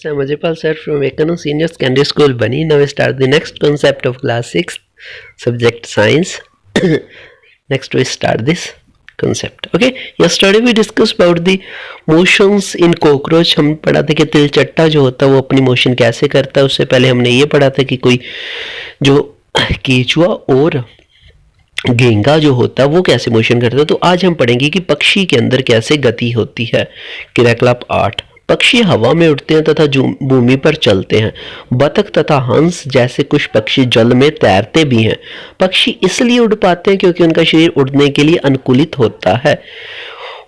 I'm Ajaypal sir from Ekano Senior Secondary School, Bani. Now we start the next concept of class 6, subject science. Next we start this concept. Okay, yesterday we discussed about the motions in cockroach. हम पढ़ा था कि तिलचट्टा जो होता है वो अपनी motion कैसे करता है. उससे पहले हमने ये पढ़ा था कि कोई जो केचुआ और गेंगा जो होता है वो कैसे मोशन करता है. तो आज हम पढ़ेंगे कि पक्षी के अंदर कैसे गति होती है. क्रियाकलाप 8. पक्षी हवा में उड़ते हैं तथा भूमि पर चलते हैं. बतख तथा हंस जैसे कुछ पक्षी जल में तैरते भी हैं. पक्षी इसलिए उड़ पाते हैं क्योंकि उनका शरीर उड़ने के लिए अनुकूलित होता है.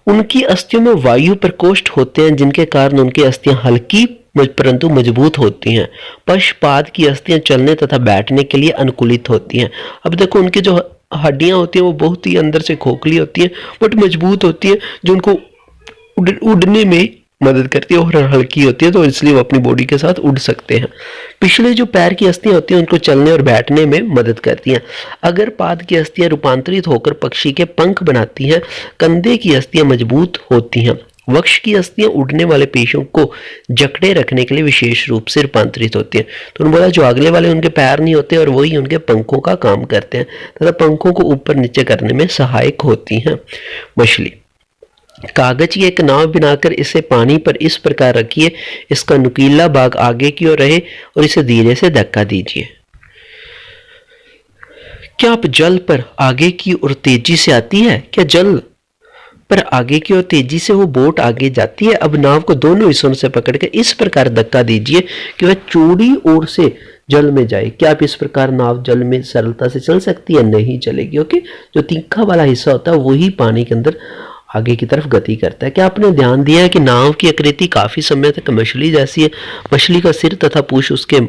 उनकी अस्थियों में वायु प्रकोष्ठ होते हैं जिनके कारण उनकी अस्थियां हल्की परंतु मजबूत होती हैं. पशुपाद की अस्थियां चलने तथा बैठने के लिए अनुकूलित होती हैं. अब देखो उनकी जो हड्डियां होती हैं वो बहुत ही अंदर से खोखली होती हैं बट मजबूत होती हैं जो उनको उड़ने में मदद करती है और हल्की होती है, तो इसलिए वो अपनी बॉडी के साथ उड़ सकते हैं. पिछले जो पैर की अस्थियां होती हैं उनको चलने और बैठने में मदद करती हैं. अगर पाद की अस्थियां रूपांतरित होकर पक्षी के पंख बनाती हैं. कंधे की अस्थियां मजबूत होती हैं. वक्ष की अस्थियां उड़ने वाले पेशों को जकड़े रखने के लिए विशेष रूप से रूपांतरित होती हैं. तो उन्होंने बोला जो अगले वाले उनके पैर नहीं होते और वही उनके पंखों का काम करते हैं तथा पंखों को ऊपर नीचे करने में सहायक होती हैं. मछली. कागज की एक नाव बनाकर इसे पानी पर इस प्रकार रखिए, इसका नुकीला भाग आगे की ओर रहे और इसे धीरे से धक्का दीजिए. क्या आप जल पर आगे की ओर तेजी से आती है? क्या जल पर आगे की ओर तेजी से वो बोट आगे जाती है? अब नाव को दोनों हिस्सों से पकड़कर इस प्रकार धक्का दीजिए कि वह चौड़ी ओर से जल में जाए. क्या आप इस प्रकार नाव जल में सरलता से चल सकती है? नहीं चलेगी. ओके, जो तीखा वाला हिस्सा होता है वही पानी के अंदर आगे की तरफ गति करता है. क्या आपने ध्यान दिया है कि नाव की आकृति काफी समय तक मछली जैसी है. मछली का सिर तथा पूंछ उसके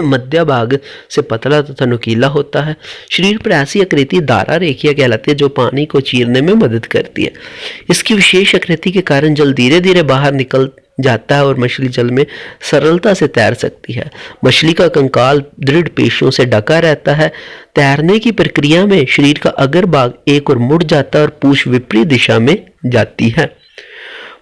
मध्य भाग से पतला तथा नुकीला होता है. शरीर पर ऐसी आकृति धारा रेखिया कहलाती है जो पानी को चीरने में मदद करती है. इसकी विशेष आकृति के कारण जल धीरे धीरे बाहर निकल जाता है और मछली जल में सरलता से तैर सकती है. मछली का कंकाल दृढ़ पेशियों से ढका रहता है. तैरने की प्रक्रिया में शरीर का अग्र भाग एक और मुड़ जाता है और पूंछ विपरीत दिशा में जाती है.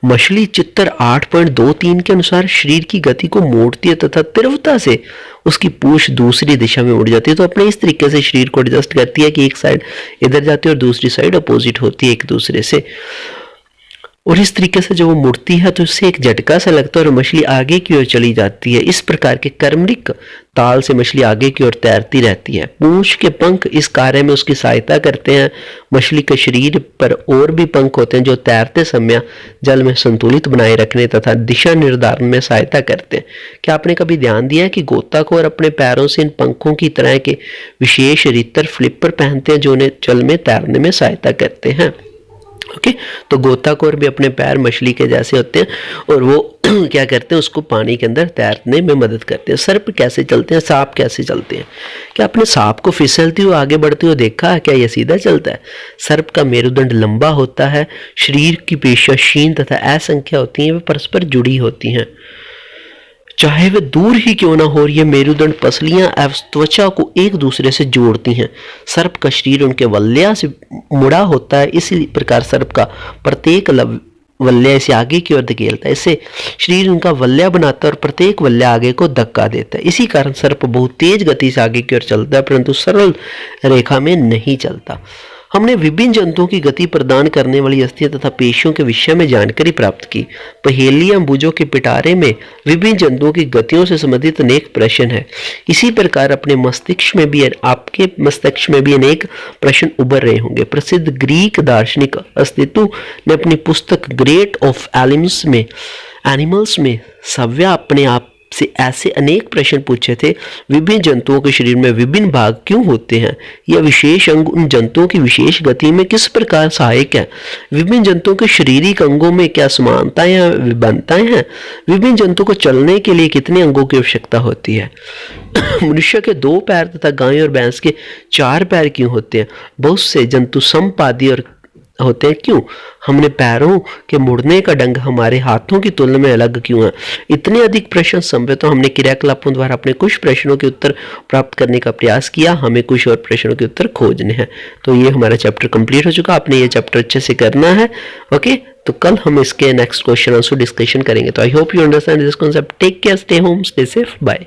मछली चित्र 8.23 के अनुसार शरीर की गति को मोड़ती है तथा तीव्रता से उसकी पूंछ दूसरी दिशा में उड़ जाती है. तो अपने इस तरीके से शरीर को एडजस्ट करती है कि एक साइड इधर जाती है और दूसरी साइड अपोजिट होती है एक दूसरे से. और इस तरीके से जब वो मुड़ती है तो उससे एक झटका सा लगता है और मछली आगे की ओर चली जाती है. इस प्रकार के क्रमिक ताल से मछली आगे की ओर तैरती रहती है. पूंछ के पंख इस कार्य में उसकी सहायता करते हैं. मछली के शरीर पर और भी पंख होते हैं जो तैरते समय जल में संतुलित बनाए रखने तथा दिशा निर्धारण में सहायता करते हैं. क्या आपने कभी ध्यान दिया है कि गोताखोर अपने पैरों से इन पंखों की तरह के विशेष रीतर फ्लिपर पहनते हैं जो उन्हें जल में तैरने में सहायता करते हैं. ओके, तो गोताखोर भी अपने पैर मछली के जैसे होते हैं और वो क्या करते हैं उसको पानी के अंदर तैरने में मदद करते हैं. सर्प कैसे चलते हैं? सांप कैसे चलते हैं? क्या आपने सांप को फिसलती हुई आगे बढ़ते हुए देखा है? क्या यह सीधा चलता है? सर्प का मेरुदंड लंबा होता है. शरीर की पेशियां क्षीण तथा असंख्य होती हैं, वे परस्पर जुड़ी होती हैं चाहे वे दूर ही क्यों ना हो. ये मेरुदंड पसलियां एवं त्वचा को एक दूसरे से जोड़ती हैं. सर्प का शरीर उनके वल्या से मुड़ा होता है, इसी प्रकार सर्प का प्रत्येक वल्या इसे आगे की ओर धकेलता है. इससे शरीर उनका वल्या बनाता है और प्रत्येक वल्या आगे को धक्का देता है. इसी कारण सर्प बहुत तेज गति से आगे की ओर चलता है परंतु सरल रेखा में नहीं चलता. हमने विभिन्न जंतुओं की गति प्रदान करने वाली अस्थियां तथा पेशियों के विषय में जानकारी प्राप्त की. पहेलियां बुझो के पिटारे में विभिन्न जंतुओं की गतियों से संबंधित अनेक प्रश्न है. इसी प्रकार अपने मस्तिष्क में भी आपके मस्तिष्क में भी अनेक प्रश्न उभर रहे होंगे. प्रसिद्ध ग्रीक दार्शनिक अस्तित्व ने अपनी पुस्तक ग्रेट ऑफ एनिमल्स में सव्या अपने आप से ऐसे अनेक प्रश्न पूछे थे. विभिन्न जंतुओं के शरीर में विभिन्न भाग क्यों होते हैं? यह विशेष अंग उन जंतुओं की विशेष गति में किस प्रकार सहायक है? विभिन्न जंतुओं के शारीरिक अंगों में क्या समानताएं या विभिन्नताएं हैं? विभिन्न जंतुओं को चलने के लिए कितने अंगों की आवश्यकता होती है? मनुष्य के 2 पैर तथा गाय और भैंस के 4 पैर क्यों होते हैं? बहुत से जंतु समपादी और होते हैं क्यों? हमने पैरों के मुड़ने का ढंग हमारे हाथों की तुलना में अलग क्यों है? इतने अधिक प्रश्न संभव तो हमने क्रियाकलापों द्वारा अपने कुछ प्रश्नों के उत्तर प्राप्त करने का प्रयास किया. हमें कुछ और प्रश्नों के उत्तर खोजने हैं. तो ये हमारा चैप्टर कंप्लीट हो चुका. आपने ये चैप्टर अच्छे से करना है. ओके, तो कल हम इसके नेक्स्ट क्वेश्चन आंसर डिस्कशन करेंगे। तो I hope you understand this concept. Take care, stay home, stay safe, bye.